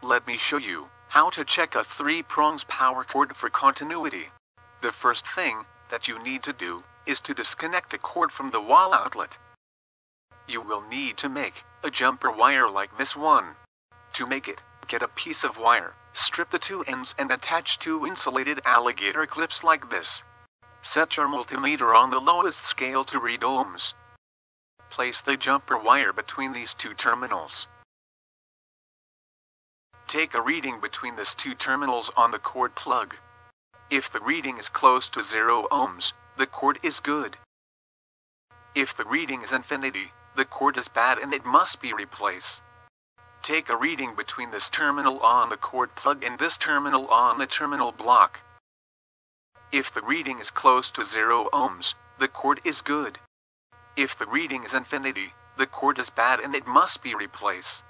Let me show you how to check a 3-prongs power cord for continuity. The first thing that you need to do is to disconnect the cord from the wall outlet. You will need to make a jumper wire like this one. To make it, get a piece of wire, strip the 2 ends and attach 2 insulated alligator clips like this. Set your multimeter on the lowest scale to read ohms. Place the jumper wire between these 2 terminals. Take a reading between these 2 terminals on the cord plug. If the reading is close to 0 ohms, the cord is good. If the reading is infinity, the cord is bad and it must be replaced. Take a reading between this terminal on the cord plug and this terminal on the terminal block. If the reading is close to 0 ohms, the cord is good. If the reading is infinity, the cord is bad and it must be replaced.